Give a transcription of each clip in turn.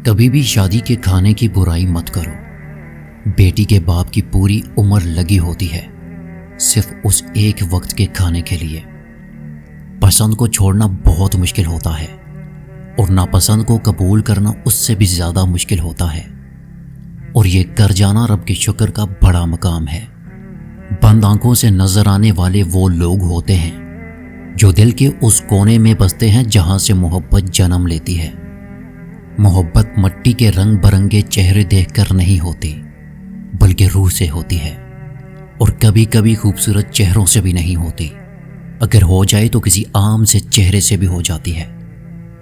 کبھی بھی شادی کے کھانے کی برائی مت کرو۔ بیٹی کے باپ کی پوری عمر لگی ہوتی ہے صرف اس ایک وقت کے کھانے کے لیے۔ پسند کو چھوڑنا بہت مشکل ہوتا ہے اور ناپسند کو قبول کرنا اس سے بھی زیادہ مشکل ہوتا ہے، اور یہ کر جانا رب کے شکر کا بڑا مقام ہے۔ بند آنکھوں سے نظر آنے والے وہ لوگ ہوتے ہیں جو دل کے اس کونے میں بستے ہیں جہاں سے محبت جنم لیتی ہے۔ محبت مٹی کے رنگ برنگے چہرے دیکھ کر نہیں ہوتی بلکہ روح سے ہوتی ہے، اور کبھی کبھی خوبصورت چہروں سے بھی نہیں ہوتی۔ اگر ہو جائے تو کسی عام سے چہرے سے بھی ہو جاتی ہے،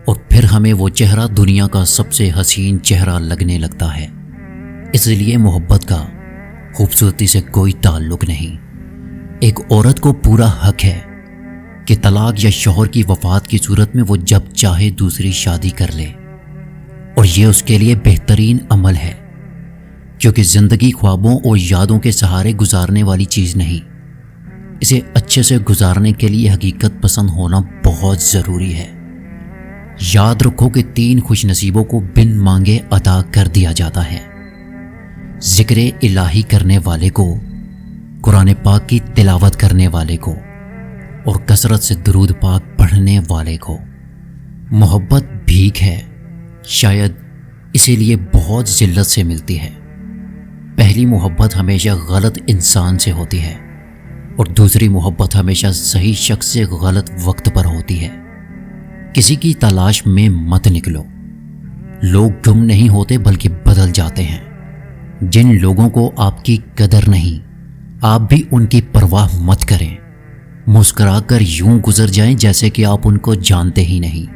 اور پھر ہمیں وہ چہرہ دنیا کا سب سے حسین چہرہ لگنے لگتا ہے۔ اس لیے محبت کا خوبصورتی سے کوئی تعلق نہیں۔ ایک عورت کو پورا حق ہے کہ طلاق یا شوہر کی وفات کی صورت میں وہ جب چاہے دوسری شادی کر لے، اور یہ اس کے لیے بہترین عمل ہے، کیونکہ زندگی خوابوں اور یادوں کے سہارے گزارنے والی چیز نہیں۔ اسے اچھے سے گزارنے کے لیے حقیقت پسند ہونا بہت ضروری ہے۔ یاد رکھو کہ 3 خوش نصیبوں کو بن مانگے عطا کر دیا جاتا ہے: ذکر الہی کرنے والے کو، قرآن پاک کی تلاوت کرنے والے کو، اور کثرت سے درود پاک پڑھنے والے کو۔ محبت بھیک ہے، شاید اسی لیے بہت ذلت سے ملتی ہے۔ پہلی محبت ہمیشہ غلط انسان سے ہوتی ہے، اور دوسری محبت ہمیشہ صحیح شخص سے غلط وقت پر ہوتی ہے۔ کسی کی تلاش میں مت نکلو۔ لوگ گم نہیں ہوتے بلکہ بدل جاتے ہیں۔ جن لوگوں کو آپ کی قدر نہیں، آپ بھی ان کی پرواہ مت کریں۔ مسکرا کر یوں گزر جائیں جیسے کہ آپ ان کو جانتے ہی نہیں۔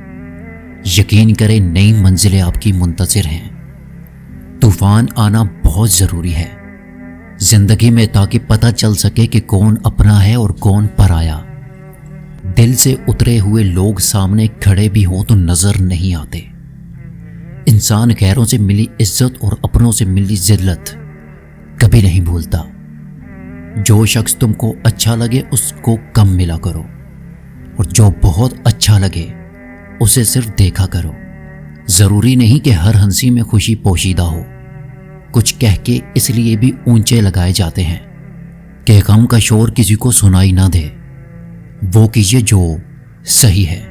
یقین کریں نئی منزلیں آپ کی منتظر ہیں۔ طوفان آنا بہت ضروری ہے زندگی میں، تاکہ پتہ چل سکے کہ کون اپنا ہے اور کون پرایا۔ دل سے اترے ہوئے لوگ سامنے کھڑے بھی ہوں تو نظر نہیں آتے۔ انسان غیروں سے ملی عزت اور اپنوں سے ملی ذلت کبھی نہیں بھولتا۔ جو شخص تم کو اچھا لگے اس کو کم ملا کرو، اور جو بہت اچھا لگے اسے صرف دیکھا کرو۔ ضروری نہیں کہ ہر ہنسی میں خوشی پوشیدہ ہو۔ کچھ کہہ کے اس لیے بھی اونچے لگائے جاتے ہیں کہ غم کا شور کسی کو سنائی نہ دے۔ وہ کیجئے جو صحیح ہے،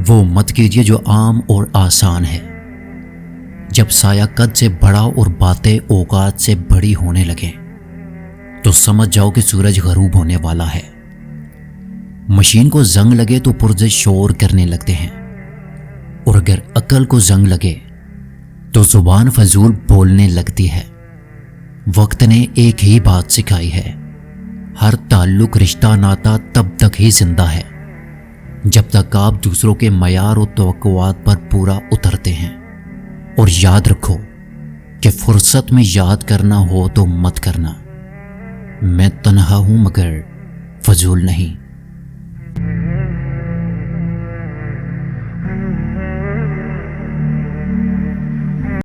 وہ مت کیجئے جو عام اور آسان ہے۔ جب سایہ قد سے بڑا اور باتیں اوقات سے بڑی ہونے لگیں تو سمجھ جاؤ کہ سورج غروب ہونے والا ہے۔ مشین کو زنگ لگے تو پرزے شور کرنے لگتے ہیں، اور اگر عقل کو زنگ لگے تو زبان فضول بولنے لگتی ہے۔ وقت نے ایک ہی بات سکھائی ہے: ہر تعلق، رشتہ، ناتا تب تک ہی زندہ ہے جب تک آپ دوسروں کے معیار و توقعات پر پورا اترتے ہیں۔ اور یاد رکھو کہ فرصت میں یاد کرنا ہو تو مت کرنا۔ میں تنہا ہوں مگر فضول نہیں۔